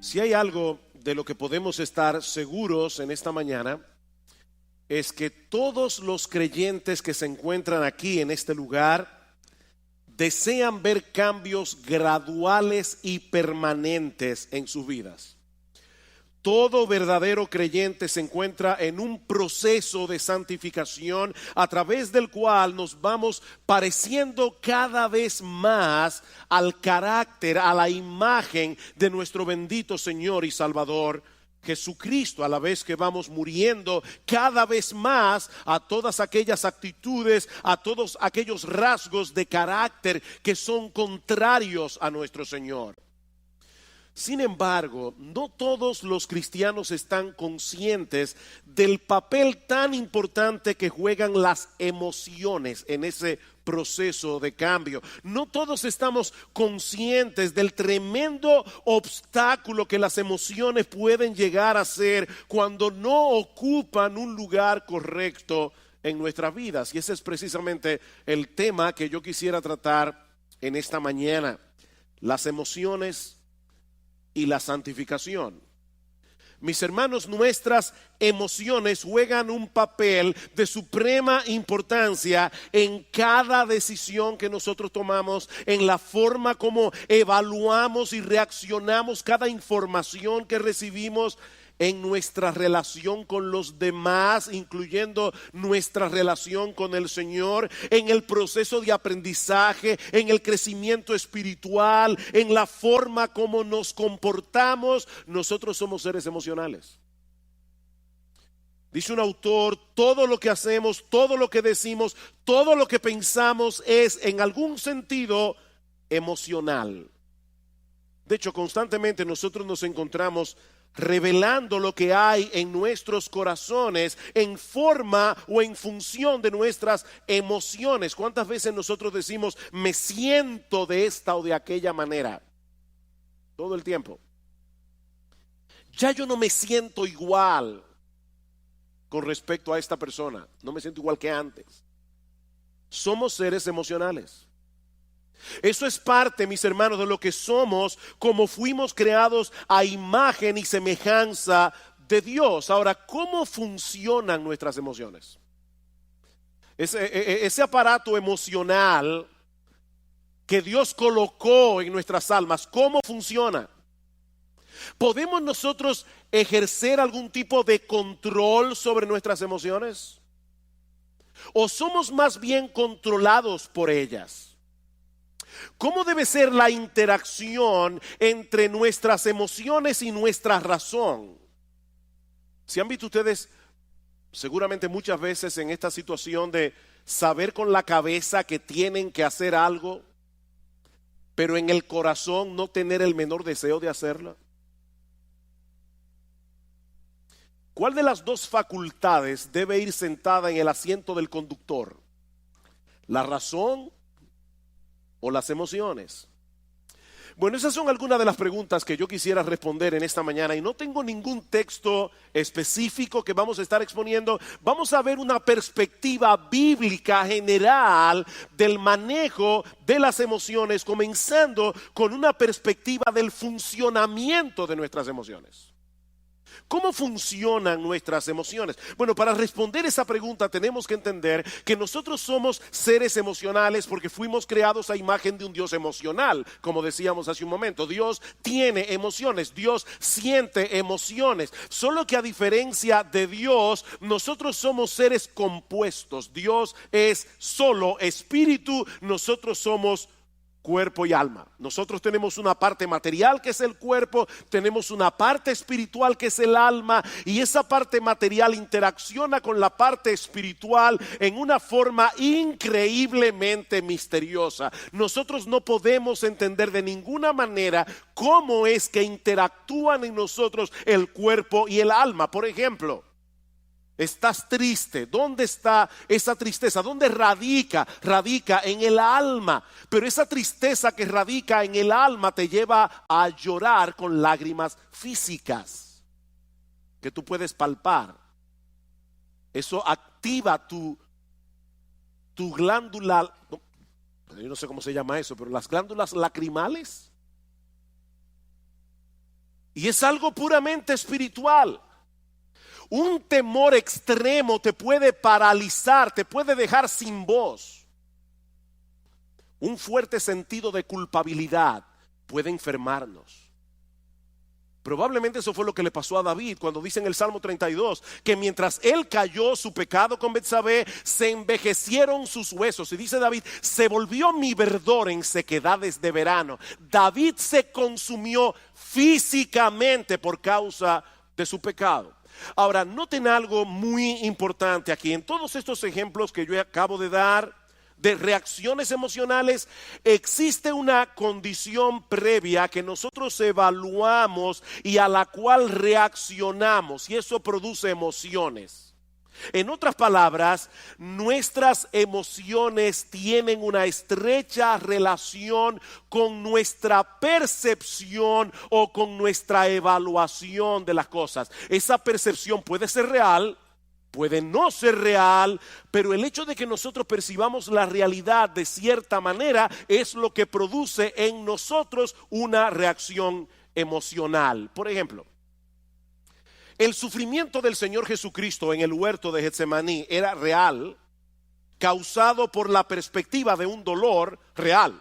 Si hay algo de lo que podemos estar seguros en esta mañana, es que todos los creyentes que se encuentran aquí en este lugar desean ver cambios graduales y permanentes en sus vidas. Todo verdadero creyente se encuentra en un proceso de santificación a través del cual nos vamos pareciendo cada vez más al carácter, a la imagen de nuestro bendito Señor y Salvador Jesucristo, a la vez que vamos muriendo cada vez más a todas aquellas actitudes, a todos aquellos rasgos de carácter que son contrarios a nuestro Señor. Sin embargo, no todos los cristianos están conscientes del papel tan importante que juegan las emociones en ese proceso de cambio. No todos estamos conscientes del tremendo obstáculo que las emociones pueden llegar a ser cuando no ocupan un lugar correcto en nuestras vidas. Y ese es precisamente el tema que yo quisiera tratar en esta mañana: las emociones y la santificación. Mis hermanos, nuestras emociones juegan un papel de suprema importancia en cada decisión que nosotros tomamos, en la forma como evaluamos y reaccionamos cada información que recibimos, en nuestra relación con los demás, incluyendo nuestra relación con el Señor, en el proceso de aprendizaje, en el crecimiento espiritual, en la forma como nos comportamos. Nosotros somos seres emocionales. Dice un autor: todo lo que hacemos, todo lo que decimos, todo lo que pensamos es en algún sentido emocional. De hecho, constantemente nosotros nos encontramos revelando lo que hay en nuestros corazones en forma o en función de nuestras emociones. ¿Cuántas veces nosotros decimos me siento de esta o de aquella manera? Todo el tiempo. Ya yo no me siento igual con respecto a esta persona. No me siento igual que antes. Somos seres emocionales. Eso es parte, mis hermanos, de lo que somos, como fuimos creados a imagen y semejanza de Dios. Ahora, ¿cómo funcionan nuestras emociones? Ese aparato emocional que Dios colocó en nuestras almas, ¿cómo funciona? ¿Podemos nosotros ejercer algún tipo de control sobre nuestras emociones? ¿O somos más bien controlados por ellas? ¿Cómo debe ser la interacción entre nuestras emociones y nuestra razón? ¿Se han visto ustedes seguramente muchas veces en esta situación de saber con la cabeza que tienen que hacer algo, pero en el corazón no tener el menor deseo de hacerlo? ¿Cuál de las dos facultades debe ir sentada en el asiento del conductor? ¿La razón o las emociones? Bueno, esas son algunas de las preguntas que yo quisiera responder en esta mañana, y no tengo ningún texto específico que vamos a estar exponiendo. Vamos a ver una perspectiva bíblica general del manejo de las emociones, comenzando con una perspectiva del funcionamiento de nuestras emociones. ¿Cómo funcionan nuestras emociones? Bueno, para responder esa pregunta tenemos que entender que nosotros somos seres emocionales porque fuimos creados a imagen de un Dios emocional. Como decíamos hace un momento, Dios tiene emociones, Dios siente emociones. Solo que a diferencia de Dios, nosotros somos seres compuestos. Dios es solo espíritu, nosotros somos cuerpo y alma. Nosotros tenemos una parte material que es el cuerpo, tenemos una parte espiritual que es el alma, y esa parte material interacciona con la parte espiritual en una forma increíblemente misteriosa. Nosotros no podemos entender de ninguna manera cómo es que interactúan en nosotros el cuerpo y el alma. Por ejemplo, estás triste. ¿Dónde está esa tristeza? ¿Dónde radica? Radica en el alma. Pero esa tristeza que radica en el alma te lleva a llorar con lágrimas físicas que tú puedes palpar. Eso activa tu glándula, yo no sé cómo se llama eso, pero las glándulas lacrimales. Y es algo puramente espiritual. Un temor extremo te puede paralizar, te puede dejar sin voz. Un fuerte sentido de culpabilidad puede enfermarnos. Probablemente eso fue lo que le pasó a David cuando dice en el Salmo 32 que mientras él cayó su pecado con Betsabé, se envejecieron sus huesos. Y dice David, se volvió mi verdor en sequedades de verano. David se consumió físicamente por causa de su pecado. Ahora, noten algo muy importante aquí. En todos estos ejemplos que yo acabo de dar, de reacciones emocionales, existe una condición previa que nosotros evaluamos y a la cual reaccionamos, y eso produce emociones. En otras palabras, nuestras emociones tienen una estrecha relación con nuestra percepción o con nuestra evaluación de las cosas. Esa percepción puede ser real, puede no ser real, pero el hecho de que nosotros percibamos la realidad de cierta manera es lo que produce en nosotros una reacción emocional. Por ejemplo, el sufrimiento del Señor Jesucristo en el huerto de Getsemaní era real, causado por la perspectiva de un dolor real.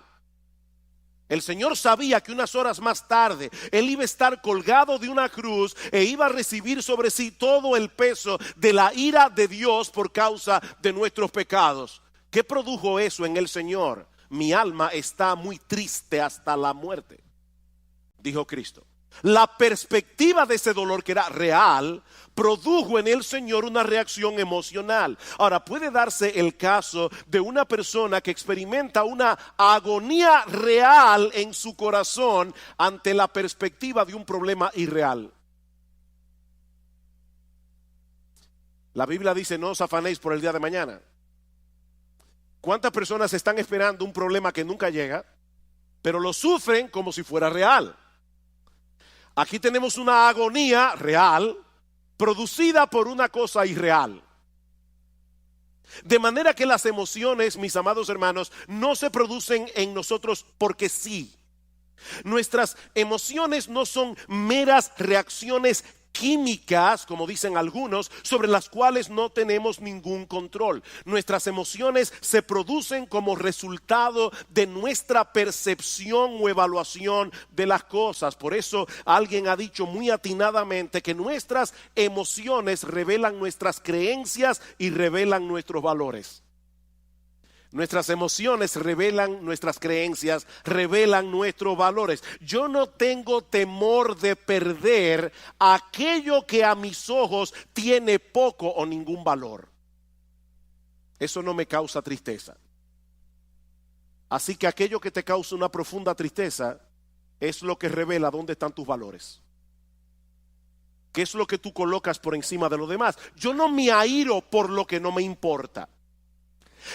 El Señor sabía que unas horas más tarde Él iba a estar colgado de una cruz e iba a recibir sobre sí todo el peso de la ira de Dios por causa de nuestros pecados. ¿Qué produjo eso en el Señor? Mi alma está muy triste hasta la muerte, dijo Cristo. La perspectiva de ese dolor, que era real, produjo en el Señor una reacción emocional. Ahora, puede darse el caso de una persona que experimenta una agonía real en su corazón ante la perspectiva de un problema irreal. La Biblia dice, no os afanéis por el día de mañana. ¿Cuántas personas están esperando un problema que nunca llega, pero lo sufren como si fuera real? Aquí tenemos una agonía real producida por una cosa irreal. De manera que las emociones, mis amados hermanos, no se producen en nosotros porque sí. Nuestras emociones no son meras reacciones químicas, como dicen algunos, sobre las cuales no tenemos ningún control. Nuestras emociones se producen como resultado de nuestra percepción o evaluación de las cosas. Por eso alguien ha dicho muy atinadamente que nuestras emociones revelan nuestras creencias y revelan nuestros valores. Nuestras emociones revelan nuestras creencias, revelan nuestros valores. Yo no tengo temor de perder aquello que a mis ojos tiene poco o ningún valor. Eso no me causa tristeza. Así que aquello que te causa una profunda tristeza es lo que revela dónde están tus valores. ¿Qué es lo que tú colocas por encima de lo demás? Yo no me airo por lo que no me importa.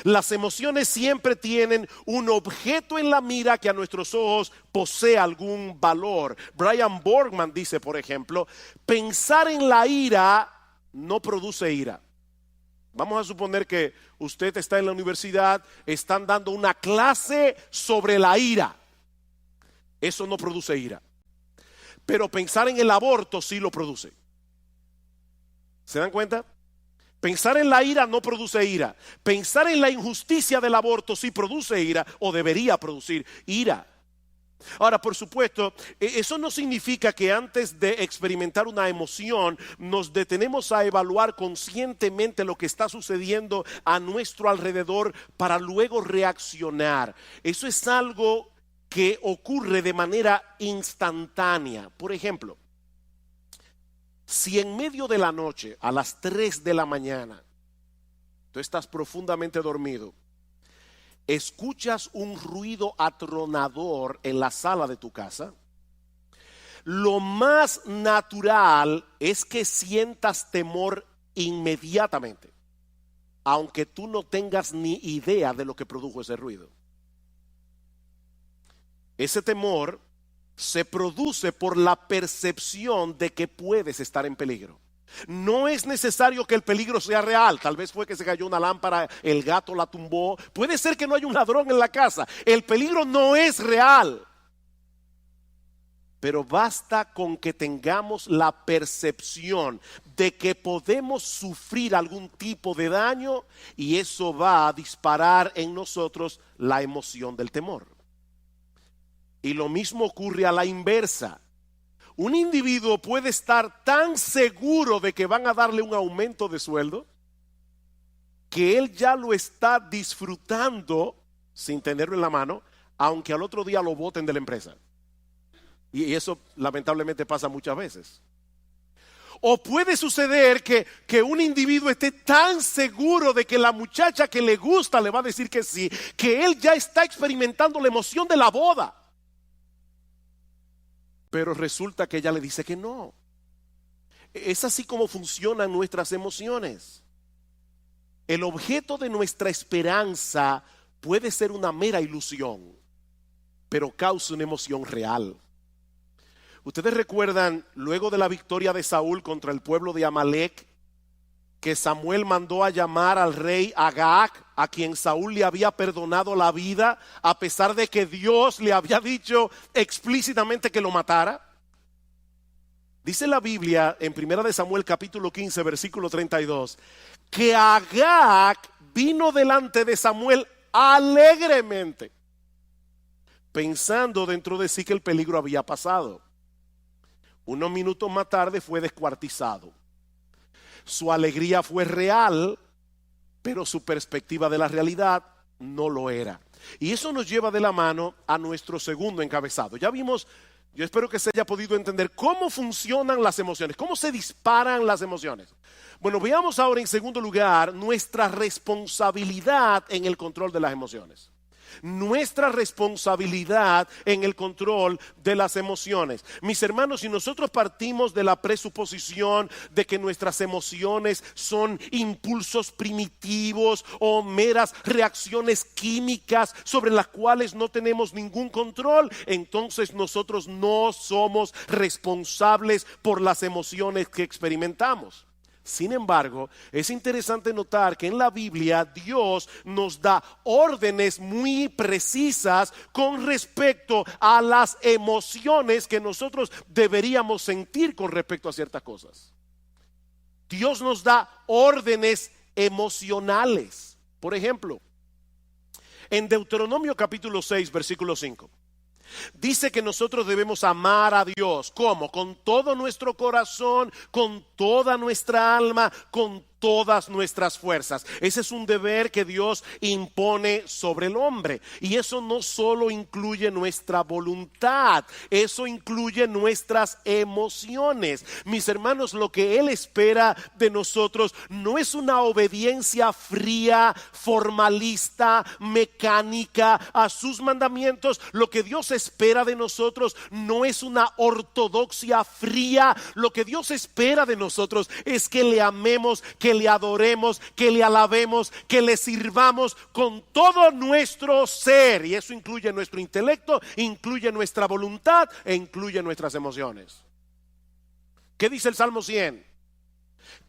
Las emociones siempre tienen un objeto en la mira que a nuestros ojos posee algún valor. Brian Borgman dice, por ejemplo, pensar en la ira no produce ira. Vamos a suponer que usted está en la universidad, están dando una clase sobre la ira. Eso no produce ira. Pero pensar en el aborto sí lo produce. ¿Se dan cuenta? Pensar en la ira no produce ira. Pensar en la injusticia del aborto sí produce ira, o debería producir ira. Ahora, por supuesto, eso no significa que antes de experimentar una emoción nos detenemos a evaluar conscientemente lo que está sucediendo a nuestro alrededor para luego reaccionar. Eso es algo que ocurre de manera instantánea. Por ejemplo, si en medio de la noche, a las 3 de la mañana, tú estás profundamente dormido, escuchas un ruido atronador en la sala de tu casa, lo más natural es que sientas temor inmediatamente, aunque tú no tengas ni idea de lo que produjo ese ruido. Ese temor se produce por la percepción de que puedes estar en peligro. No es necesario que el peligro sea real. Tal vez fue que se cayó una lámpara, el gato la tumbó. Puede ser que no haya un ladrón en la casa. El peligro no es real. pero basta con que tengamos la percepción de que podemos sufrir algún tipo de daño y eso va a disparar en nosotros la emoción del temor. Y lo mismo ocurre a la inversa. Un individuo puede estar tan seguro de que van a darle un aumento de sueldo que él ya lo está disfrutando sin tenerlo en la mano, aunque al otro día lo boten de la empresa. Y eso lamentablemente pasa muchas veces. O puede suceder que un individuo esté tan seguro de que la muchacha que le gusta le va a decir que sí, que él ya está experimentando la emoción de la boda. Pero resulta que ella le dice que no. Es así como funcionan nuestras emociones. El objeto de nuestra esperanza puede ser una mera ilusión, pero causa una emoción real. Ustedes recuerdan, luego de la victoria de Saúl contra el pueblo de Amalek, que Samuel mandó a llamar al rey Agag, a quien Saúl le había perdonado la vida, a pesar de que Dios le había dicho explícitamente que lo matara. Dice la Biblia en 1 Samuel capítulo 15, versículo 32, que Agag vino delante de Samuel alegremente, pensando dentro de sí que el peligro había pasado. Unos minutos más tarde fue descuartizado. Su alegría fue real, pero su perspectiva de la realidad no lo era. Y eso nos lleva de la mano a nuestro segundo encabezado. Ya vimos, yo espero que se haya podido entender cómo funcionan las emociones, cómo se disparan las emociones. Bueno, veamos ahora en segundo lugar nuestra responsabilidad en el control de las emociones. Nuestra responsabilidad en el control de las emociones. Mis hermanos, si nosotros partimos de la presuposición de que nuestras emociones son impulsos primitivos o meras reacciones químicas sobre las cuales no tenemos ningún control, entonces nosotros no somos responsables por las emociones que experimentamos. Sin embargo, es interesante notar que en la Biblia Dios nos da órdenes muy precisas con respecto a las emociones que nosotros deberíamos sentir con respecto a ciertas cosas. Dios nos da órdenes emocionales. Por ejemplo, en Deuteronomio capítulo 6, versículo 5. Dice que nosotros debemos amar a Dios. ¿Cómo? Con todo nuestro corazón, con toda nuestra alma, con todas nuestras fuerzas. Ese es un deber que Dios impone sobre el hombre. Y eso no solo incluye nuestra voluntad, eso incluye nuestras emociones. Mis hermanos, lo que Él espera de nosotros no es una obediencia fría, formalista, mecánica a sus mandamientos. Lo que Dios espera de nosotros no es una ortodoxia fría. Lo que Dios espera de nosotros es que le amemos, que le adoremos, que le alabemos, que le sirvamos con todo nuestro ser. Y eso incluye nuestro intelecto, incluye nuestra voluntad e incluye nuestras emociones. ¿Qué dice el Salmo 100?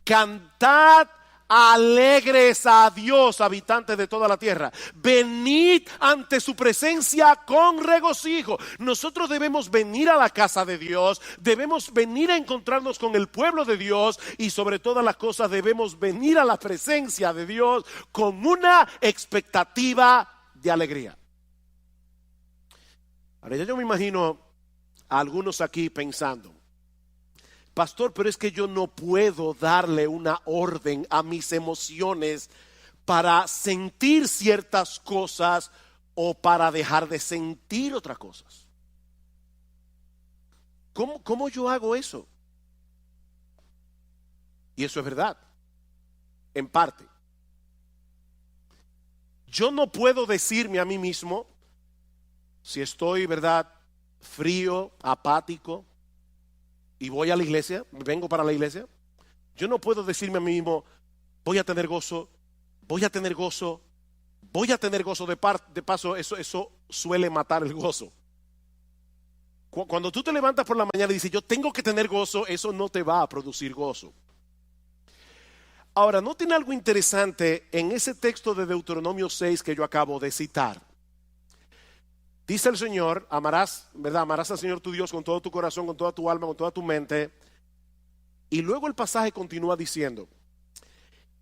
Cantad alegres a Dios, habitantes de toda la tierra. Venid ante su presencia con regocijo. Nosotros debemos venir a la casa de Dios, debemos venir a encontrarnos con el pueblo de Dios y sobre todas las cosas debemos venir a la presencia de Dios con una expectativa de alegría. Ahora ya yo me imagino a algunos aquí pensando: pastor, pero es que yo no puedo darle una orden a mis emociones para sentir ciertas cosas o para dejar de sentir otras cosas. ¿Cómo yo hago eso? Y eso es verdad, en parte. Yo no puedo decirme a mí mismo, si estoy, ¿verdad?, frío, apático, y voy a la iglesia, vengo para la iglesia, yo no puedo decirme a mí mismo: voy a tener gozo, voy a tener gozo, voy a tener gozo. De paso, eso suele matar el gozo. Cuando tú te levantas por la mañana y dices: yo tengo que tener gozo, eso no te va a producir gozo. Ahora, noten algo interesante en ese texto de Deuteronomio 6 que yo acabo de citar. Dice el Señor, amarás, ¿verdad? Amarás al Señor tu Dios con todo tu corazón, con toda tu alma, con toda tu mente. Y luego el pasaje continúa diciendo,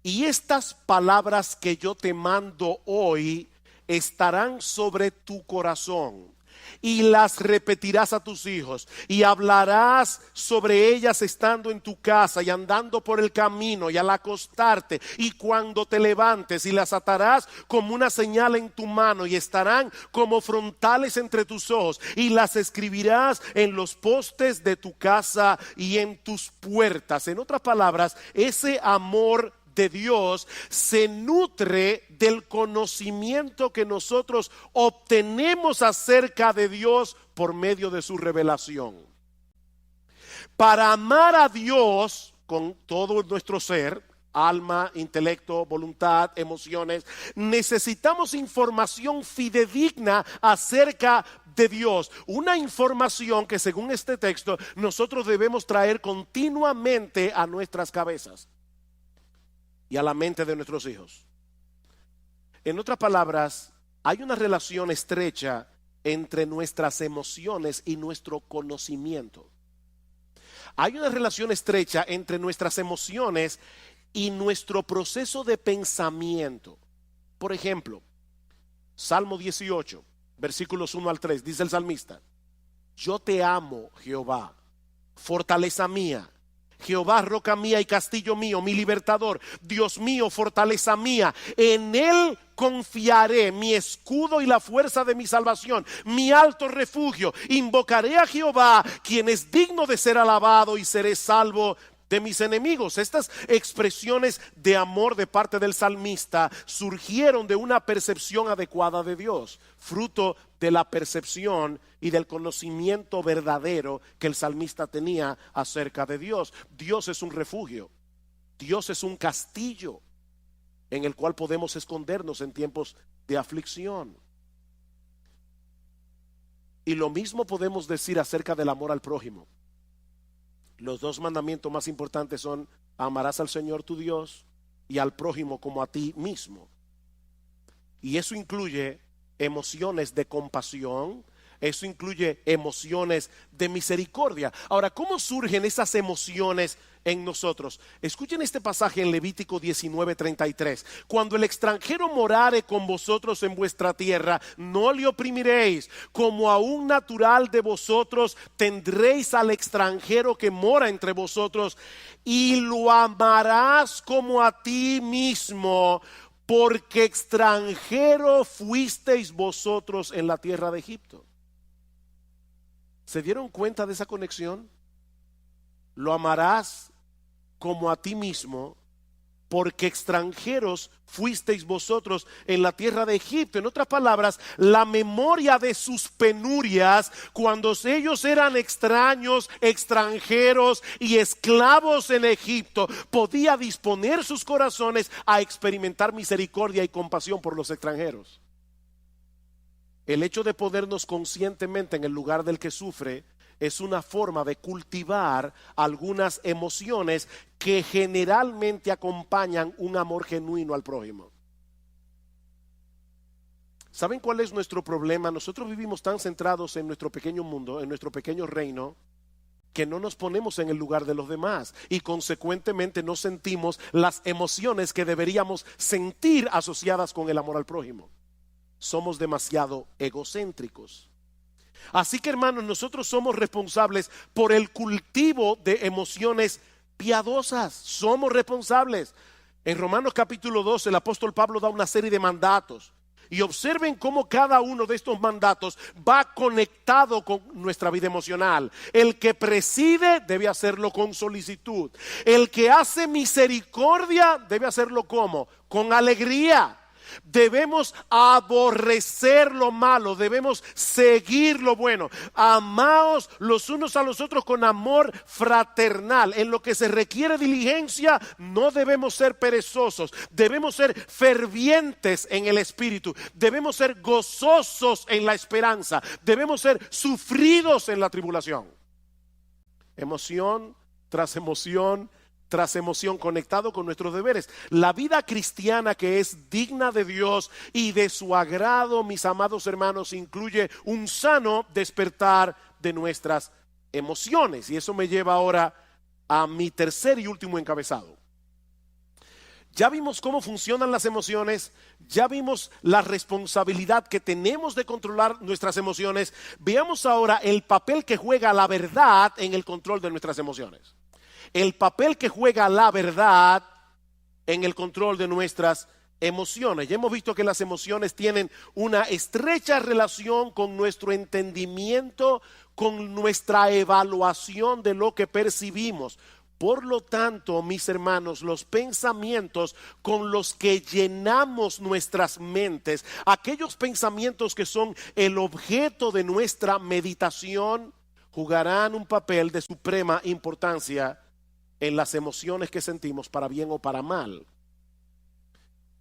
y estas palabras que yo te mando hoy estarán sobre tu corazón, y las repetirás a tus hijos, y hablarás sobre ellas estando en tu casa y andando por el camino y al acostarte y cuando te levantes, y las atarás como una señal en tu mano y estarán como frontales entre tus ojos, y las escribirás en los postes de tu casa y en tus puertas. En otras palabras, ese amor de Dios se nutre del conocimiento que nosotros obtenemos acerca de Dios por medio de su revelación. Para amar a Dios con todo nuestro ser, alma, intelecto, voluntad, emociones, necesitamos información fidedigna acerca de Dios, una información que según este texto nosotros debemos traer continuamente a nuestras cabezas y a la mente de nuestros hijos. En otras palabras, hay una relación estrecha entre nuestras emociones y nuestro conocimiento. Hay una relación estrecha entre nuestras emociones y nuestro proceso de pensamiento. Por ejemplo, Salmo 18, versículos 1 al 3, dice el salmista: yo te amo, Jehová, fortaleza mía. Jehová, roca mía y castillo mío, mi libertador, Dios mío, fortaleza mía, en él confiaré, mi escudo y la fuerza de mi salvación, mi alto refugio. Invocaré a Jehová, quien es digno de ser alabado, y seré salvo de mis enemigos. Estas expresiones de amor de parte del salmista surgieron de una percepción adecuada de Dios, fruto de la percepción y del conocimiento verdadero que el salmista tenía acerca de Dios. Dios es un refugio, Dios es un castillo en el cual podemos escondernos en tiempos de aflicción. Y lo mismo podemos decir acerca del amor al prójimo. Los dos mandamientos más importantes son: amarás al Señor tu Dios y al prójimo como a ti mismo. Y eso incluye emociones de compasión, eso incluye emociones de misericordia. Ahora, ¿cómo surgen esas emociones en nosotros? Escuchen este pasaje en Levítico 19:33. Cuando el extranjero morare con vosotros en vuestra tierra, no le oprimiréis. Como a un natural de vosotros tendréis al extranjero que mora entre vosotros, y lo amarás como a ti mismo, porque extranjero fuisteis vosotros en la tierra de Egipto. ¿Se dieron cuenta de esa conexión? Lo amarás como a ti mismo, porque extranjeros fuisteis vosotros en la tierra de Egipto. En otras palabras, la memoria de sus penurias, cuando ellos eran extraños, extranjeros y esclavos en Egipto, podía disponer sus corazones a experimentar misericordia y compasión por los extranjeros. El hecho de ponernos conscientemente en el lugar del que sufre es una forma de cultivar algunas emociones que generalmente acompañan un amor genuino al prójimo. ¿Saben cuál es nuestro problema? Nosotros vivimos tan centrados en nuestro pequeño mundo, en nuestro pequeño reino, que no nos ponemos en el lugar de los demás y consecuentemente no sentimos las emociones que deberíamos sentir asociadas con el amor al prójimo. Somos demasiado egocéntricos. Así que, hermanos, nosotros somos responsables por el cultivo de emociones piadosas. Somos responsables. En Romanos capítulo 12 el apóstol Pablo da una serie de mandatos. Y observen cómo cada uno de estos mandatos va conectado con nuestra vida emocional. El que preside debe hacerlo con solicitud. El que hace misericordia debe hacerlo ¿cómo? Con alegría. Debemos aborrecer lo malo, debemos seguir lo bueno. Amaos los unos a los otros con amor fraternal. En lo que se requiere diligencia, no debemos ser perezosos. Debemos ser fervientes en el espíritu. Debemos ser gozosos en la esperanza. Debemos ser sufridos en la tribulación. Emoción tras emoción tras emoción, conectado con nuestros deberes. La vida cristiana que es digna de Dios y de su agrado, mis amados hermanos, incluye un sano despertar de nuestras emociones. Y eso me lleva ahora a mi tercer y último encabezado. Ya vimos cómo funcionan las emociones, ya vimos la responsabilidad que tenemos de controlar nuestras emociones. Veamos ahora el papel que juega la verdad en el control de nuestras emociones. El papel que juega la verdad en el control de nuestras emociones. Ya hemos visto que las emociones tienen una estrecha relación con nuestro entendimiento, con nuestra evaluación de lo que percibimos. Por lo tanto, mis hermanos, los pensamientos con los que llenamos nuestras mentes, aquellos pensamientos que son el objeto de nuestra meditación, jugarán un papel de suprema importancia en las emociones que sentimos, para bien o para mal.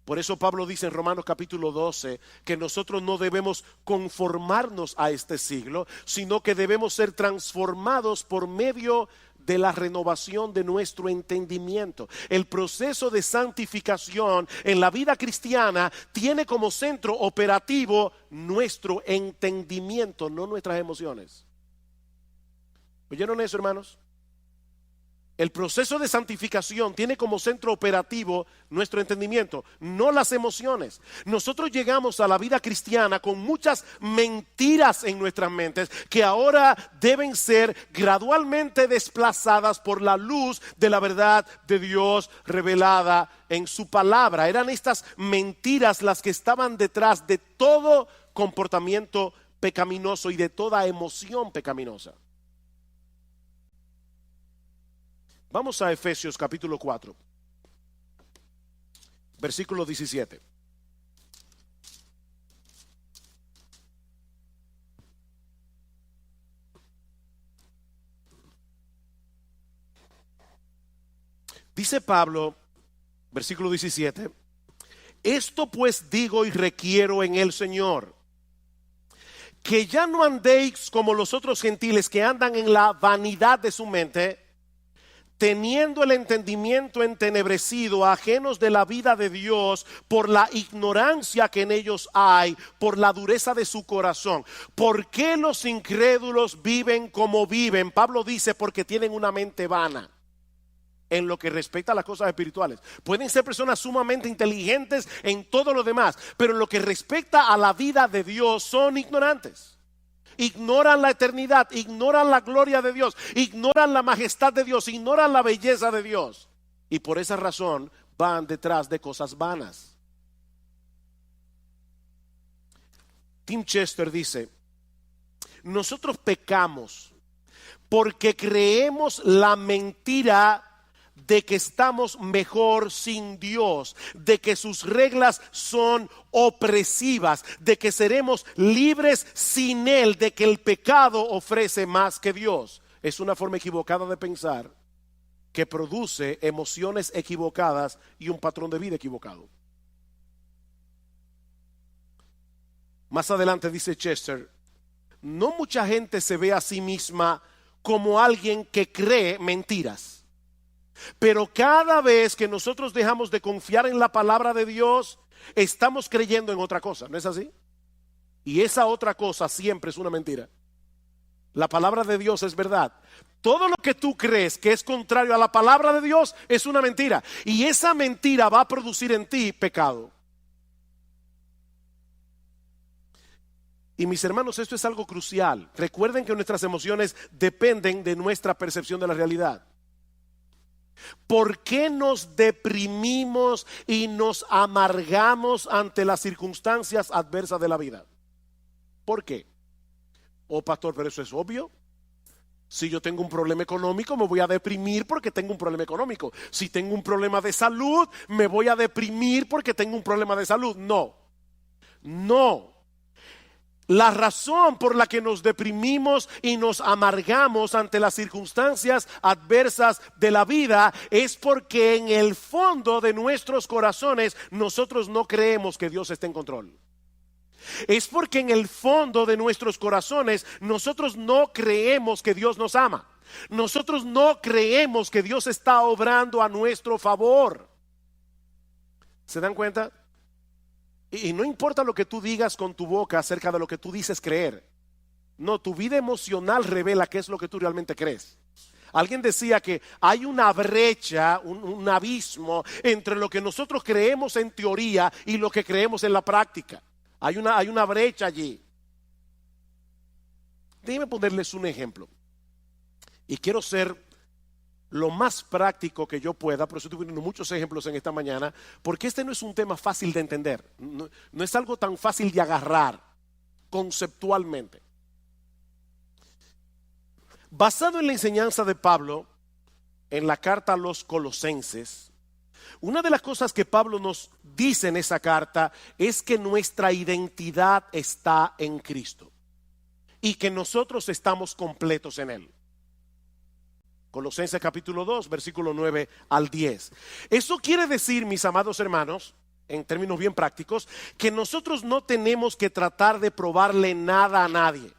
Por eso Pablo dice en Romanos capítulo 12 que nosotros no debemos conformarnos a este siglo, sino que debemos ser transformados por medio de la renovación de nuestro entendimiento. El proceso de santificación en la vida cristiana tiene como centro operativo nuestro entendimiento, no nuestras emociones. ¿Oyeron eso, hermanos? El proceso de santificación tiene como centro operativo nuestro entendimiento, no las emociones. Nosotros llegamos a la vida cristiana con muchas mentiras en nuestras mentes que ahora deben ser gradualmente desplazadas por la luz de la verdad de Dios revelada en su palabra. Eran estas mentiras las que estaban detrás de todo comportamiento pecaminoso y de toda emoción pecaminosa. Vamos a Efesios capítulo 4, versículo 17. Dice Pablo, versículo 17, esto pues digo y requiero en el Señor, que ya no andéis como los otros gentiles que andan en la vanidad de su mente, teniendo el entendimiento entenebrecido, ajenos de la vida de Dios, por la ignorancia que en ellos hay, por la dureza de su corazón. ¿Por qué los incrédulos viven como viven? Pablo dice, porque tienen una mente vana en lo que respecta a las cosas espirituales. Pueden ser personas sumamente inteligentes en todo lo demás, pero en lo que respecta a la vida de Dios son ignorantes. Ignoran la eternidad, ignoran la gloria de Dios, ignoran la majestad de Dios, ignoran la belleza de Dios. Y por esa razón van detrás de cosas vanas. Tim Chester dice, nosotros pecamos porque creemos la mentira de que estamos mejor sin Dios, de que sus reglas son opresivas, de que seremos libres sin Él, de que el pecado ofrece más que Dios. Es una forma equivocada de pensar que produce emociones equivocadas y un patrón de vida equivocado. Más adelante dice Chester, no mucha gente se ve a sí misma como alguien que cree mentiras. Pero cada vez que nosotros dejamos de confiar en la palabra de Dios, estamos creyendo en otra cosa, ¿no es así? Y esa otra cosa siempre es una mentira. La palabra de Dios es verdad. Todo lo que tú crees que es contrario a la palabra de Dios es una mentira. Y esa mentira va a producir en ti pecado. Y mis hermanos, esto es algo crucial. Recuerden que nuestras emociones dependen de nuestra percepción de la realidad. ¿Por qué nos deprimimos y nos amargamos ante las circunstancias adversas de la vida? ¿Por qué? Oh, pastor, pero eso es obvio. Si yo tengo un problema económico, me voy a deprimir porque tengo un problema económico. Si tengo un problema de salud, me voy a deprimir porque tengo un problema de salud. No. La razón por la que nos deprimimos y nos amargamos ante las circunstancias adversas de la vida es porque en el fondo de nuestros corazones nosotros no creemos que Dios esté en control. Es porque en el fondo de nuestros corazones nosotros no creemos que Dios nos ama. Nosotros no creemos que Dios está obrando a nuestro favor. ¿Se dan cuenta? Y no importa lo que tú digas con tu boca acerca de lo que tú dices creer. No, tu vida emocional revela qué es lo que tú realmente crees. Alguien decía que hay una brecha, un abismo entre lo que nosotros creemos en teoría y lo que creemos en la práctica. Hay una brecha allí. Déjenme ponerles un ejemplo. Y quiero ser lo más práctico que yo pueda, por eso estoy poniendo muchos ejemplos en esta mañana, porque este no es un tema fácil de entender. No es algo tan fácil de agarrar conceptualmente. Basado en la enseñanza de Pablo en la carta a los Colosenses, una de las cosas que Pablo nos dice en esa carta es que nuestra identidad está en Cristo y que nosotros estamos completos en Él. Colosenses capítulo 2, versículo 9 al 10. Eso quiere decir, mis amados hermanos, en términos bien prácticos, que nosotros no tenemos que tratar de probarle nada a nadie.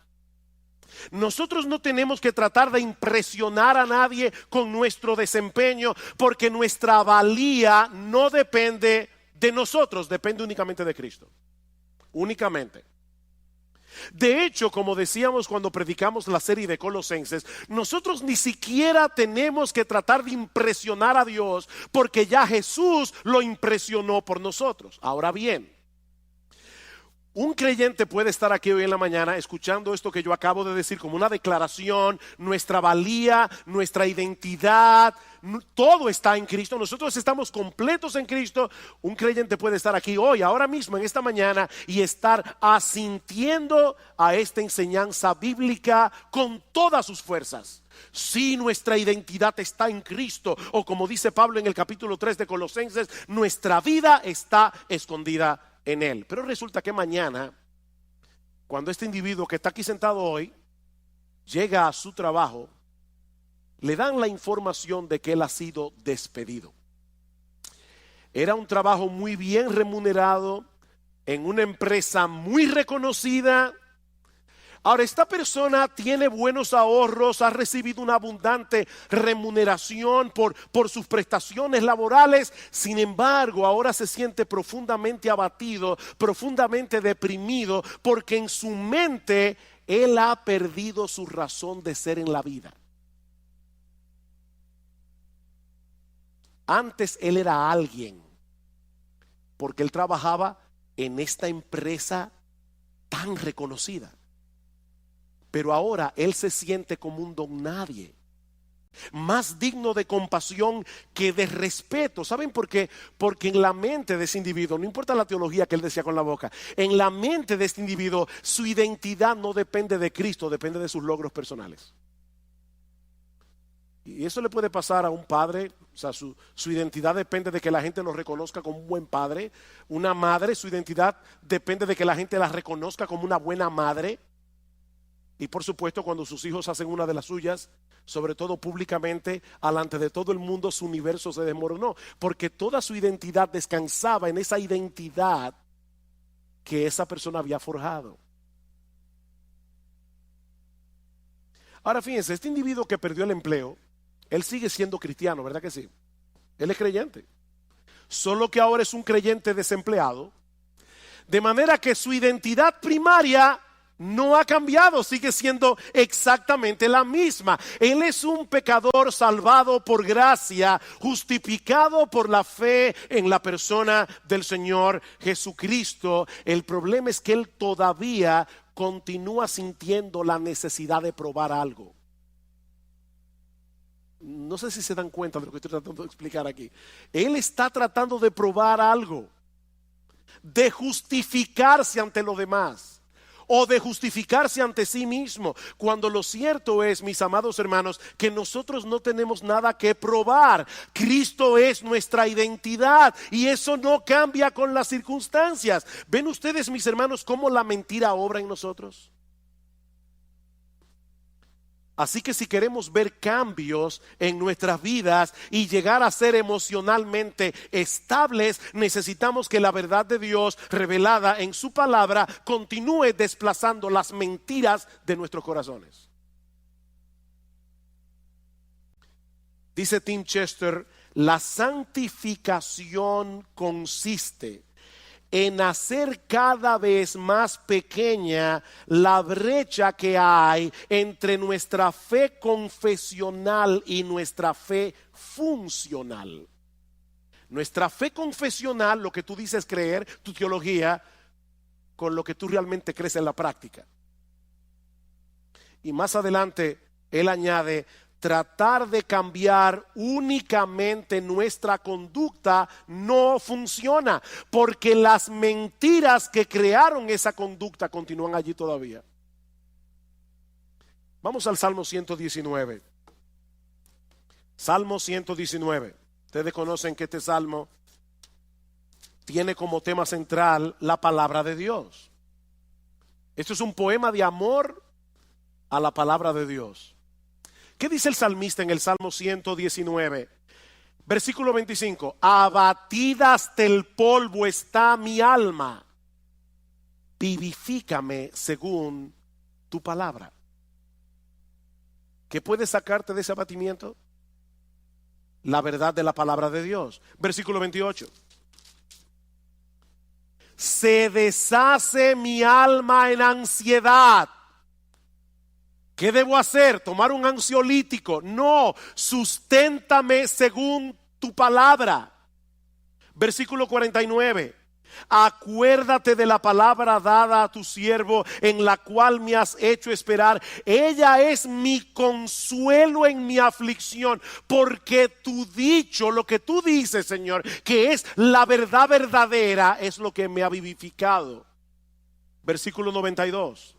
Nosotros no tenemos que tratar de impresionar a nadie con nuestro desempeño, porque nuestra valía no depende de nosotros, depende únicamente de Cristo. Únicamente. De hecho, como decíamos cuando predicamos la serie de Colosenses, nosotros ni siquiera tenemos que tratar de impresionar a Dios, porque ya Jesús lo impresionó por nosotros. Ahora bien, un creyente puede estar aquí hoy en la mañana escuchando esto que yo acabo de decir como una declaración. Nuestra valía, nuestra identidad, todo está en Cristo. Nosotros estamos completos en Cristo. Un creyente puede estar aquí hoy, ahora mismo, en esta mañana, y estar asintiendo a esta enseñanza bíblica con todas sus fuerzas. Si nuestra identidad está en Cristo, o como dice Pablo en el capítulo 3 de Colosenses, nuestra vida está escondida en Él. Pero resulta que mañana, cuando este individuo que está aquí sentado hoy llega a su trabajo, le dan la información de que él ha sido despedido. Era un trabajo muy bien remunerado en una empresa muy reconocida. Ahora, esta persona tiene buenos ahorros, ha recibido una abundante remuneración por sus prestaciones laborales. Sin embargo, ahora se siente profundamente abatido, profundamente deprimido, porque en su mente él ha perdido su razón de ser en la vida. Antes él era alguien, porque él trabajaba en esta empresa tan reconocida. Pero ahora él se siente como un don nadie, más digno de compasión que de respeto. ¿Saben por qué? Porque en la mente de ese individuo, no importa la teología que él decía con la boca, en la mente de este individuo su identidad no depende de Cristo, depende de sus logros personales. Y eso le puede pasar a un padre. O sea, su identidad depende de que la gente lo reconozca como un buen padre. Una madre, su identidad depende de que la gente la reconozca como una buena madre. Y por supuesto, cuando sus hijos hacen una de las suyas, sobre todo públicamente, delante de todo el mundo, su universo se desmoronó, porque toda su identidad descansaba en esa identidad que esa persona había forjado. Ahora fíjense, este individuo que perdió el empleo, él sigue siendo cristiano, ¿verdad que sí? Él es creyente, solo que ahora es un creyente desempleado, de manera que su identidad primaria no ha cambiado, sigue siendo exactamente la misma. Él es un pecador salvado por gracia, justificado por la fe en la persona del Señor Jesucristo. El problema es que él todavía continúa sintiendo la necesidad de probar algo. No sé si se dan cuenta de lo que estoy tratando de explicar aquí. Él está tratando de probar algo, de justificarse ante los demás, o de justificarse ante sí mismo, cuando lo cierto es, mis amados hermanos, que nosotros no tenemos nada que probar. Cristo es nuestra identidad y eso no cambia con las circunstancias. ¿Ven ustedes, mis hermanos, cómo la mentira obra en nosotros? Así que si queremos ver cambios en nuestras vidas y llegar a ser emocionalmente estables, necesitamos que la verdad de Dios revelada en su palabra continúe desplazando las mentiras de nuestros corazones. Dice Tim Chester, la santificación consiste en hacer cada vez más pequeña la brecha que hay entre nuestra fe confesional y nuestra fe funcional. Nuestra fe confesional, lo que tú dices creer, tu teología, con lo que tú realmente crees en la práctica. Y más adelante, él añade, tratar de cambiar únicamente nuestra conducta no funciona, porque las mentiras que crearon esa conducta continúan allí todavía. Vamos al Salmo 119. Salmo 119. Ustedes conocen que este salmo tiene como tema central la palabra de Dios. Esto es un poema de amor a la palabra de Dios. ¿Qué dice el salmista en el Salmo 119? Versículo 25. Abatida hasta el polvo está mi alma. Vivifícame según tu palabra. ¿Qué puede sacarte de ese abatimiento? La verdad de la palabra de Dios. Versículo 28. Se deshace mi alma en ansiedad. ¿Qué debo hacer? ¿Tomar un ansiolítico? No, susténtame según tu palabra. Versículo 49. Acuérdate de la palabra dada a tu siervo, en la cual me has hecho esperar. Ella es mi consuelo en mi aflicción, porque tu dicho, lo que tú dices, Señor, que es la verdad verdadera, es lo que me ha vivificado. Versículo 92.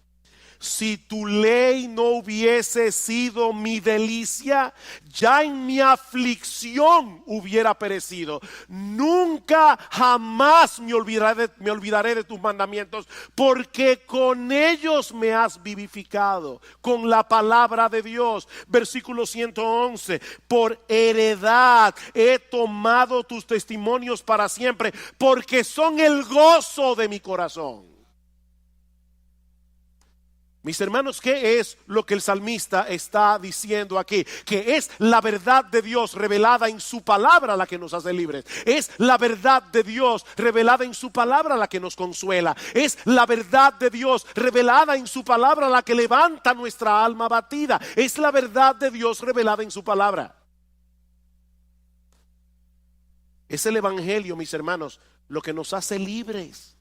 Si tu ley no hubiese sido mi delicia, ya en mi aflicción hubiera perecido. Nunca jamás me olvidaré de tus mandamientos, porque con ellos me has vivificado, con la palabra de Dios. Versículo 111. Por heredad he tomado tus testimonios para siempre, porque son el gozo de mi corazón. Mis hermanos, ¿qué es lo que el salmista está diciendo aquí? Que es la verdad de Dios revelada en su palabra la que nos hace libres. Es la verdad de Dios revelada en su palabra la que nos consuela. Es la verdad de Dios revelada en su palabra la que levanta nuestra alma abatida. Es la verdad de Dios revelada en su palabra. Es el evangelio, mis hermanos, lo que nos hace libres.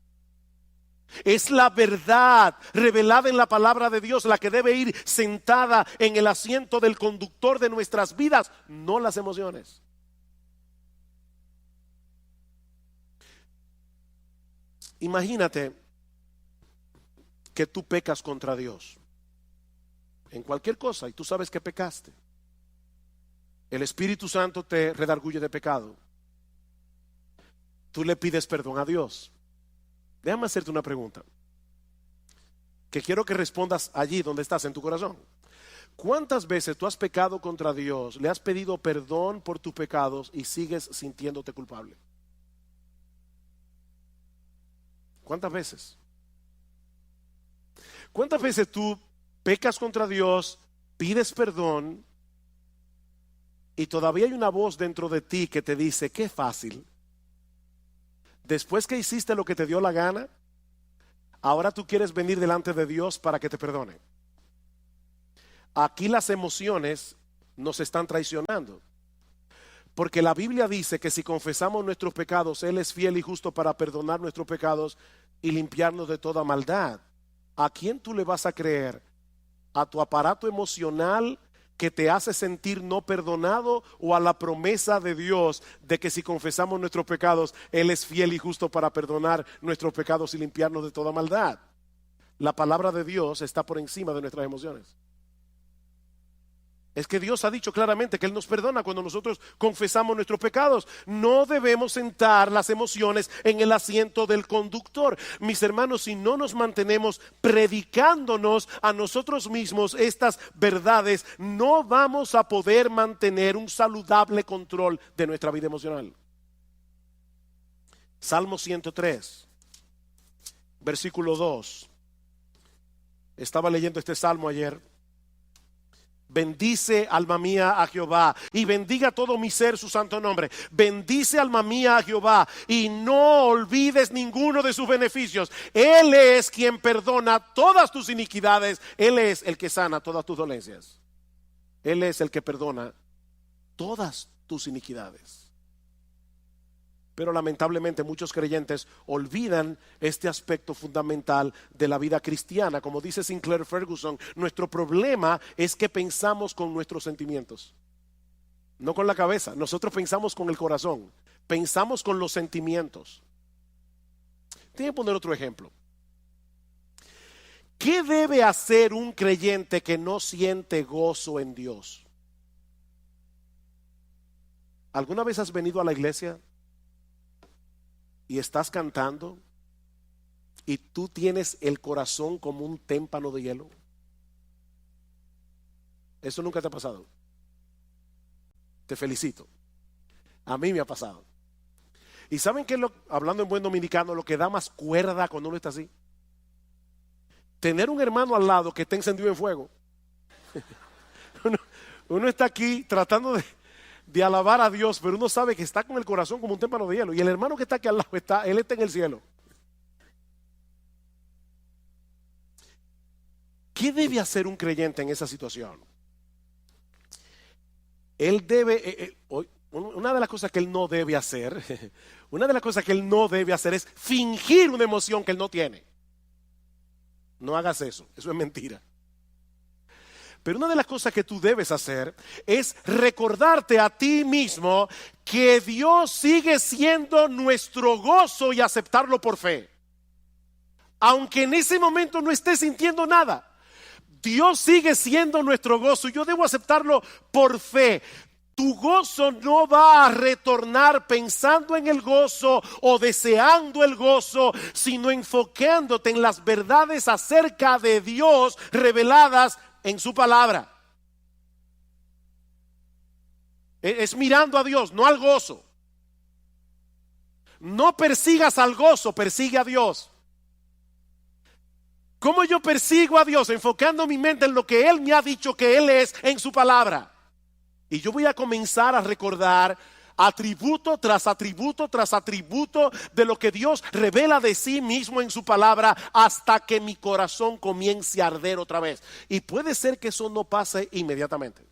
Es la verdad revelada en la palabra de Dios la que debe ir sentada en el asiento del conductor de nuestras vidas, no las emociones. Imagínate que tú pecas contra Dios en cualquier cosa y tú sabes que pecaste. El Espíritu Santo te redarguye de pecado. Tú le pides perdón a Dios. Déjame hacerte una pregunta que quiero que respondas allí donde estás en tu corazón. ¿Cuántas veces tú has pecado contra Dios, le has pedido perdón por tus pecados y sigues sintiéndote culpable? ¿Cuántas veces? ¿Cuántas veces tú pecas contra Dios, pides perdón y todavía hay una voz dentro de ti que te dice, qué fácil? Después que hiciste lo que te dio la gana, ahora tú quieres venir delante de Dios para que te perdone. Aquí las emociones nos están traicionando. Porque la Biblia dice que si confesamos nuestros pecados, Él es fiel y justo para perdonar nuestros pecados y limpiarnos de toda maldad. ¿A quién tú le vas a creer? ¿A tu aparato emocional que te hace sentir no perdonado, o a la promesa de Dios de que si confesamos nuestros pecados, Él es fiel y justo para perdonar nuestros pecados y limpiarnos de toda maldad? La palabra de Dios está por encima de nuestras emociones. Es que Dios ha dicho claramente que Él nos perdona cuando nosotros confesamos nuestros pecados. No debemos sentar las emociones en el asiento del conductor. Mis hermanos, si no nos mantenemos predicándonos a nosotros mismos estas verdades, no vamos a poder mantener un saludable control de nuestra vida emocional. Salmo 103, versículo 2. Estaba leyendo este salmo ayer. Bendice, alma mía, a Jehová, y bendiga todo mi ser su santo nombre. Bendice, alma mía, a Jehová, y no olvides ninguno de sus beneficios. Él es quien perdona todas tus iniquidades. Él es el que sana todas tus dolencias. Él es el que perdona todas tus iniquidades. Pero lamentablemente muchos creyentes olvidan este aspecto fundamental de la vida cristiana. Como dice Sinclair Ferguson, nuestro problema es que pensamos con nuestros sentimientos, no con la cabeza. Nosotros pensamos con el corazón, pensamos con los sentimientos. Tengo que poner otro ejemplo. ¿Qué debe hacer un creyente que no siente gozo en Dios? ¿Alguna vez has venido a la iglesia y estás cantando y tú tienes el corazón como un témpano de hielo? Eso nunca te ha pasado. Te felicito. A mí me ha pasado. ¿Y saben qué es hablando en buen dominicano, lo que da más cuerda cuando uno está así? Tener un hermano al lado que esté encendido en fuego. Uno está aquí tratando de alabar a Dios, pero uno sabe que está con el corazón como un témpano de hielo, y el hermano que está aquí al lado él está en el cielo. ¿Qué debe hacer un creyente en esa situación? Él debe, una de las cosas que él no debe hacer, una de las cosas que él no debe hacer es fingir una emoción que él no tiene. No hagas eso es mentira. Pero una de las cosas que tú debes hacer es recordarte a ti mismo que Dios sigue siendo nuestro gozo y aceptarlo por fe. Aunque en ese momento no estés sintiendo nada, Dios sigue siendo nuestro gozo y yo debo aceptarlo por fe. Tu gozo no va a retornar pensando en el gozo o deseando el gozo, sino enfocándote en las verdades acerca de Dios reveladas en su palabra. Es mirando a Dios, no al gozo. No persigas al gozo, persigue a Dios. ¿Cómo yo persigo a Dios? Enfocando mi mente en lo que Él me ha dicho que Él es en su palabra. Y yo voy a comenzar a recordar atributo tras atributo tras atributo de lo que Dios revela de sí mismo en su palabra, hasta que mi corazón comience a arder otra vez. Y puede ser que eso no pase inmediatamente.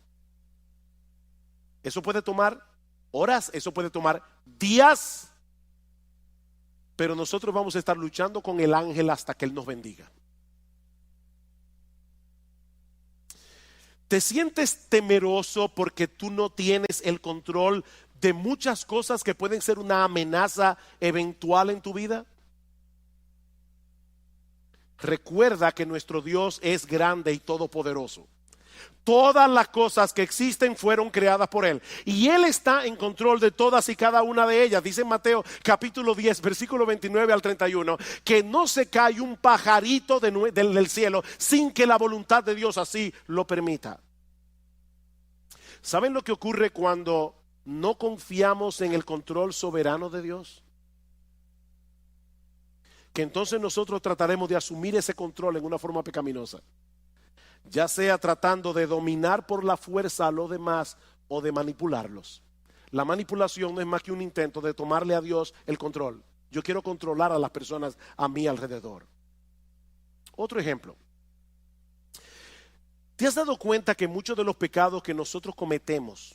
Eso puede tomar horas, eso puede tomar días, pero nosotros vamos a estar luchando con el ángel hasta que Él nos bendiga. ¿Te sientes temeroso porque tú no tienes el control de muchas cosas que pueden ser una amenaza eventual en tu vida? Recuerda que nuestro Dios es grande y todopoderoso. Todas las cosas que existen fueron creadas por Él, y Él está en control de todas y cada una de ellas. Dice en Mateo capítulo 10 versículo 29 al 31 que no se cae un pajarito del cielo sin que la voluntad de Dios así lo permita. ¿Saben lo que ocurre cuando no confiamos en el control soberano de Dios? Que entonces nosotros trataremos de asumir ese control en una forma pecaminosa, ya sea tratando de dominar por la fuerza a los demás o de manipularlos. La manipulación no es más que un intento de tomarle a Dios el control. Yo quiero controlar a las personas a mi alrededor. Otro ejemplo. ¿Te has dado cuenta que muchos de los pecados que nosotros cometemos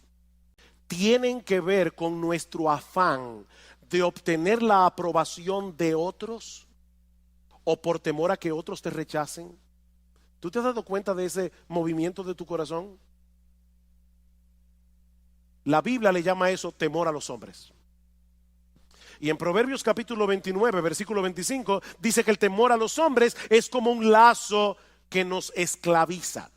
tienen que ver con nuestro afán de obtener la aprobación de otros o por temor a que otros te rechacen? ¿Tú te has dado cuenta de ese movimiento de tu corazón? La Biblia le llama a eso temor a los hombres. Y en Proverbios capítulo 29, versículo 25, dice que el temor a los hombres es como un lazo que nos esclaviza.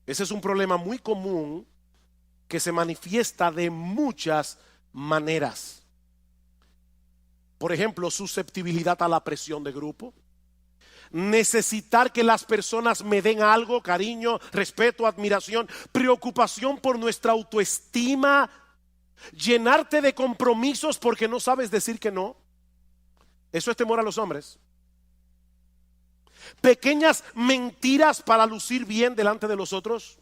Ese es un problema muy común que se manifiesta de muchas maneras. Por ejemplo, susceptibilidad a la presión de grupo. Necesitar que las personas me den algo, cariño, respeto, admiración, preocupación por nuestra autoestima, llenarte de compromisos porque no sabes decir que no. Eso es temor a los hombres. Pequeñas mentiras para lucir bien delante de los otros.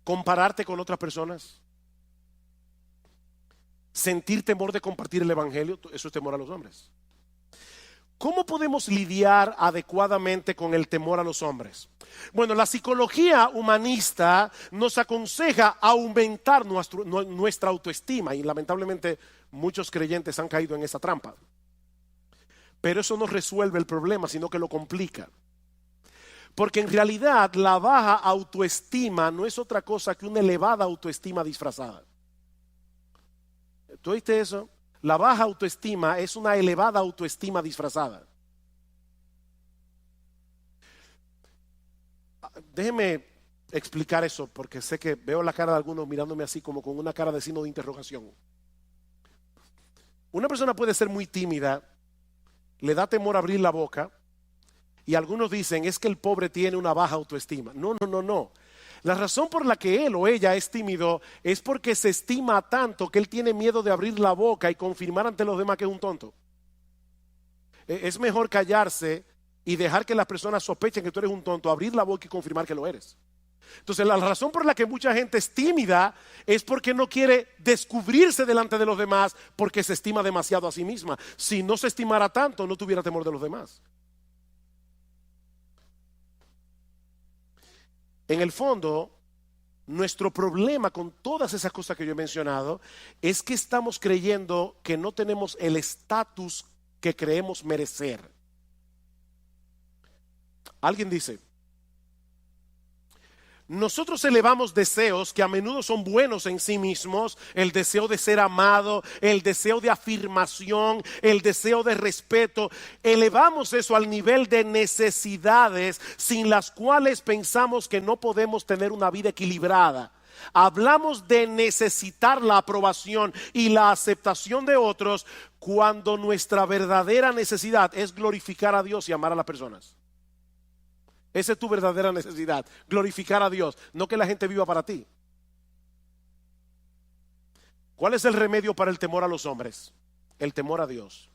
Compararte con otras personas. Sentir temor de compartir el evangelio. Eso es temor a los hombres. ¿Cómo podemos lidiar adecuadamente con el temor a los hombres? Bueno, la psicología humanista nos aconseja aumentar nuestra autoestima, y lamentablemente muchos creyentes han caído en esa trampa. Pero eso no resuelve el problema, sino que lo complica. Porque en realidad la baja autoestima no es otra cosa que una elevada autoestima disfrazada. ¿Tú oíste eso? La baja autoestima es una elevada autoestima disfrazada. Déjeme explicar eso, porque sé que veo la cara de algunos mirándome así como con una cara de signo de interrogación. Una persona puede ser muy tímida, le da temor abrir la boca, y algunos dicen es que el pobre tiene una baja autoestima. No. La razón por la que él o ella es tímido es porque se estima tanto que él tiene miedo de abrir la boca y confirmar ante los demás que es un tonto. Es mejor callarse y dejar que las personas sospechen que tú eres un tonto, abrir la boca y confirmar que lo eres. Entonces la razón por la que mucha gente es tímida es porque no quiere descubrirse delante de los demás, porque se estima demasiado a sí misma. Si no se estimara tanto, no tuviera temor de los demás. En el fondo, nuestro problema con todas esas cosas que yo he mencionado es que estamos creyendo que no tenemos el estatus que creemos merecer. Alguien dice, nosotros elevamos deseos que a menudo son buenos en sí mismos, el deseo de ser amado, el deseo de afirmación, el deseo de respeto. Elevamos eso al nivel de necesidades sin las cuales pensamos que no podemos tener una vida equilibrada. Hablamos de necesitar la aprobación y la aceptación de otros cuando nuestra verdadera necesidad es glorificar a Dios y amar a las personas. Esa es tu verdadera necesidad, glorificar a Dios, no que la gente viva para ti. ¿Cuál es el remedio para el temor a los hombres? El temor a Dios.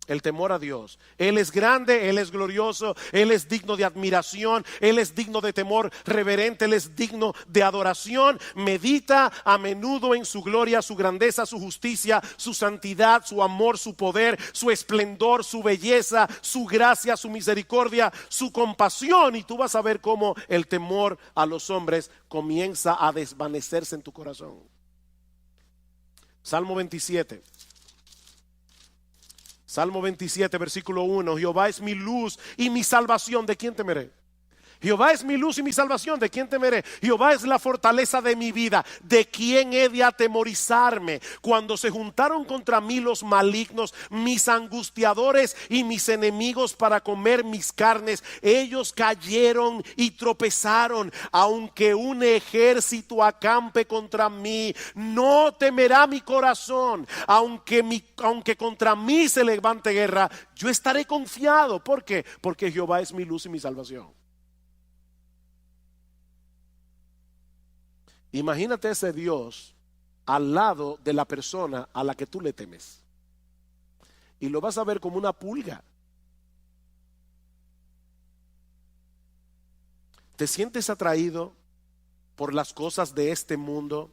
El temor a Dios. Él es grande, Él es glorioso, Él es digno de admiración, Él es digno de temor reverente, Él es digno de adoración. Medita a menudo en su gloria, su grandeza, su justicia, su santidad, su amor, su poder, su esplendor, su belleza, su gracia, su misericordia, su compasión, y tú vas a ver cómo el temor a los hombres comienza a desvanecerse en tu corazón. Salmo 27. Salmo 27, versículo 1. Jehová es mi luz y mi salvación, ¿de quién temeré? Jehová es mi luz y mi salvación, ¿de quién temeré? Jehová es la fortaleza de mi vida, ¿de quién he de atemorizarme? Cuando se juntaron contra mí los malignos, mis angustiadores y mis enemigos para comer mis carnes, ellos cayeron y tropezaron. Aunque un ejército acampe contra mí, no temerá mi corazón. Aunque contra mí se levante guerra, yo estaré confiado. ¿Por qué? Porque Jehová es mi luz y mi salvación. Imagínate ese Dios al lado de la persona a la que tú le temes. Y lo vas a ver como una pulga. ¿Te sientes atraído por las cosas de este mundo?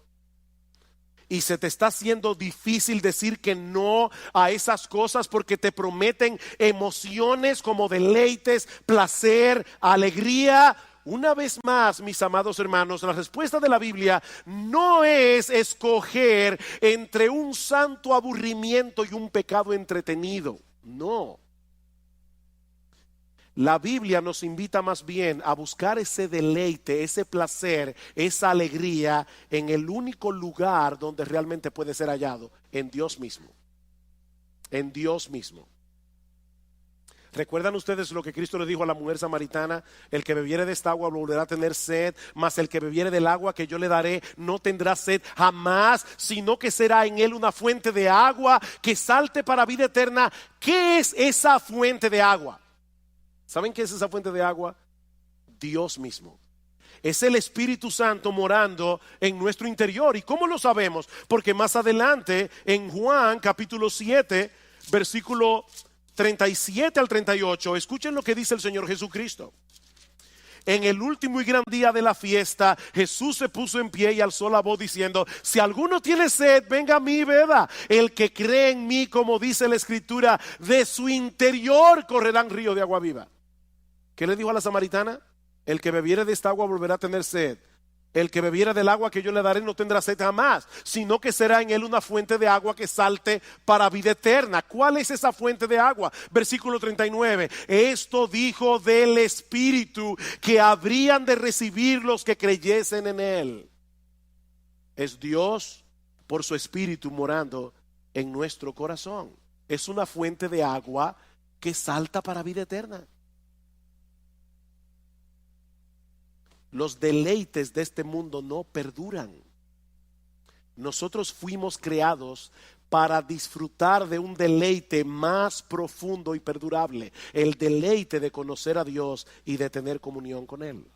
Y se te está haciendo difícil decir que no a esas cosas porque te prometen emociones como deleites, placer, alegría. Una vez más, mis amados hermanos, la respuesta de la Biblia no es escoger entre un santo aburrimiento y un pecado entretenido. No. La Biblia nos invita más bien a buscar ese deleite, ese placer, esa alegría en el único lugar donde realmente puede ser hallado, en Dios mismo. En Dios mismo. ¿Recuerdan ustedes lo que Cristo le dijo a la mujer samaritana? El que bebiere de esta agua volverá a tener sed, mas el que bebiere del agua que yo le daré no tendrá sed jamás, sino que será en él una fuente de agua que salte para vida eterna. ¿Qué es esa fuente de agua? ¿Saben qué es esa fuente de agua? Dios mismo. Es el Espíritu Santo morando en nuestro interior. ¿Y cómo lo sabemos? Porque más adelante en Juan capítulo 7, versículo 37 al 38, escuchen lo que dice el Señor Jesucristo. En el último y gran día de la fiesta, Jesús se puso en pie y alzó la voz diciendo: si alguno tiene sed, venga a mí y beba. El que cree en mí, como dice la Escritura, de su interior correrán ríos de agua viva. ¿Qué le dijo a la samaritana? El que bebiere de esta agua volverá a tener sed. El que bebiera del agua que yo le daré no tendrá sed jamás, sino que será en él una fuente de agua que salte para vida eterna. ¿Cuál es esa fuente de agua? Versículo 39. Esto dijo del Espíritu que habrían de recibir los que creyesen en él. Es Dios por su Espíritu morando en nuestro corazón. Es una fuente de agua que salta para vida eterna. Los deleites de este mundo no perduran. Nosotros fuimos creados para disfrutar de un deleite más profundo y perdurable, el deleite de conocer a Dios y de tener comunión con Él.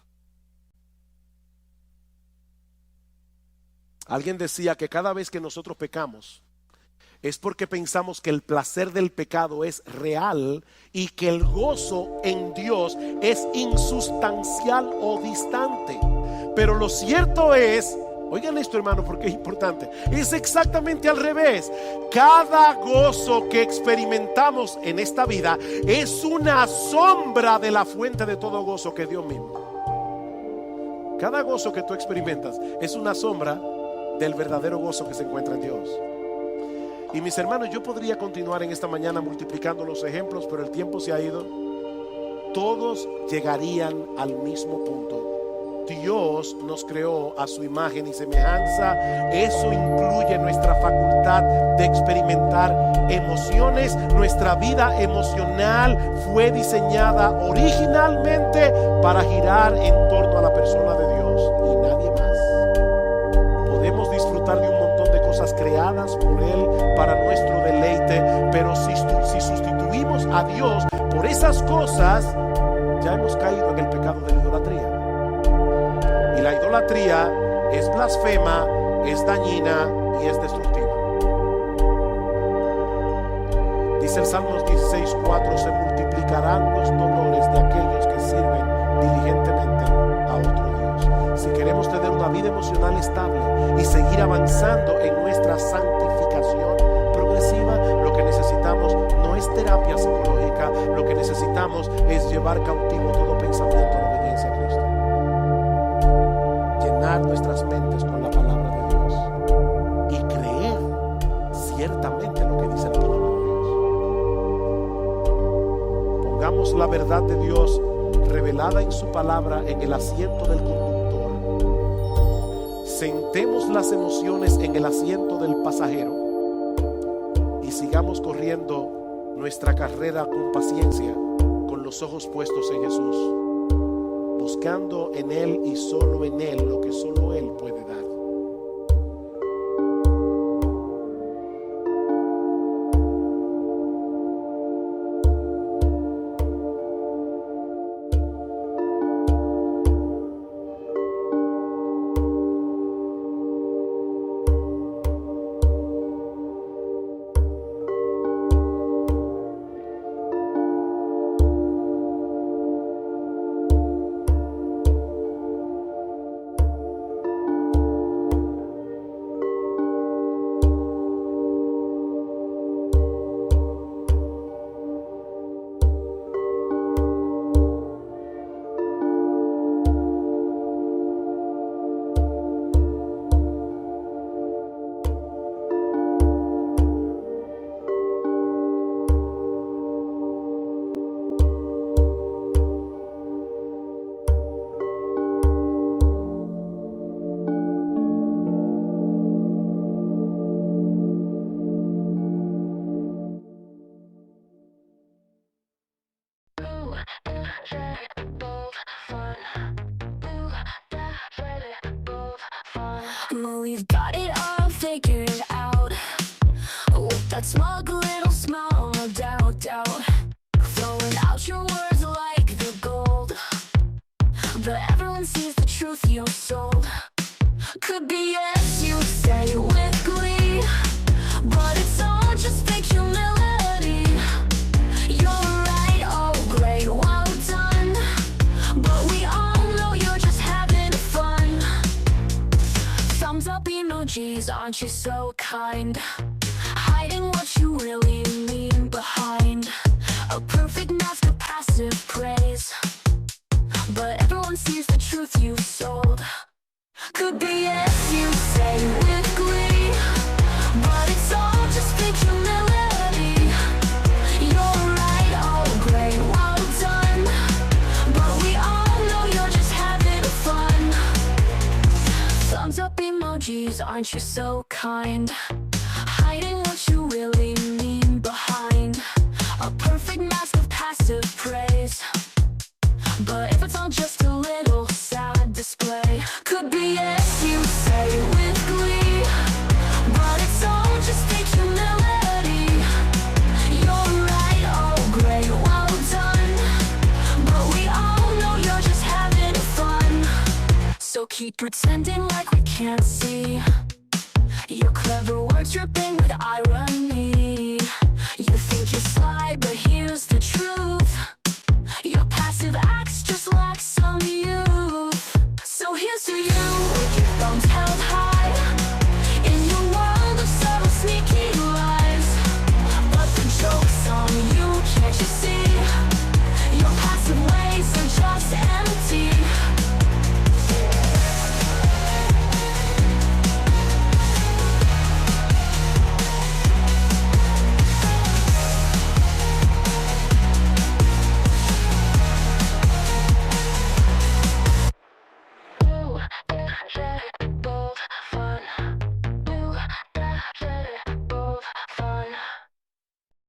Alguien decía que cada vez que nosotros pecamos es porque pensamos que el placer del pecado es real y que el gozo en Dios es insustancial o distante. Pero lo cierto es, oigan esto, hermano, porque es importante, es exactamente al revés. Cada gozo que experimentamos en esta vida es una sombra de la fuente de todo gozo, que es Dios mismo. Cada gozo que tú experimentas es una sombra del verdadero gozo que se encuentra en Dios. Y mis hermanos, yo podría continuar en esta mañana multiplicando los ejemplos, pero el tiempo se ha ido. Todos llegarían al mismo punto. Dios nos creó a su imagen y semejanza. Eso incluye nuestra facultad de experimentar emociones. Nuestra vida emocional fue diseñada originalmente para girar en torno a la persona de Dios y nadie más. Podemos disfrutar de un montón de cosas creadas por Él para nuestro deleite, pero si sustituimos a Dios por esas cosas, ya hemos caído en el pecado de la idolatría. Y la idolatría es blasfema, es dañina y es destructiva. Dice el Salmos 16:4: se multiplicarán los dolores de aquellos que sirven diligentemente a otro Dios. Si queremos tener una vida emocional estable y seguir avanzando en nuestra santificación progresiva, lo que necesitamos no es terapia psicológica, lo que necesitamos es llevar cautivo todo pensamiento a la obediencia a Cristo. Llenar nuestras mentes con la palabra de Dios y creer ciertamente lo que dice la palabra de Dios. Pongamos la verdad de Dios revelada en su palabra en el asiento del conductor. Sentemos las emociones en el asiento del pasajero y sigamos corriendo nuestra carrera con paciencia, con los ojos puestos en Jesús, buscando en Él y solo en Él lo que solo Él puede dar. We've got it all figured out. Oh, that smug little smile, no doubt. Throwing out your words like the gold, but everyone sees the truth you sold. Could be yes, you say with glee, but it's all just fake humility. You're right, oh great, well done, but we all know you're just having fun. Thumbs up emojis, aren't you so kind? Hiding what you really mean behind a perfect mask of passive praise, but everyone sees the truth you sold. Could be yes, you say with glee, but it's all just fake humility. You're right, oh great, well done, but we all know you're just having fun. Thumbs up emojis, aren't you so kind? Hiding what you really mean behind a perfect mask of passive praise, but if it's all just a little sad display. Could be yes, you say with glee, but it's all just fake humility. You're right, oh great, well done, but we all know you're just having fun. So keep pretending like we can't see your clever words dripping with irony. You think you're sly, but here's the truth. Your passive acts just lack some youth. So here's to you.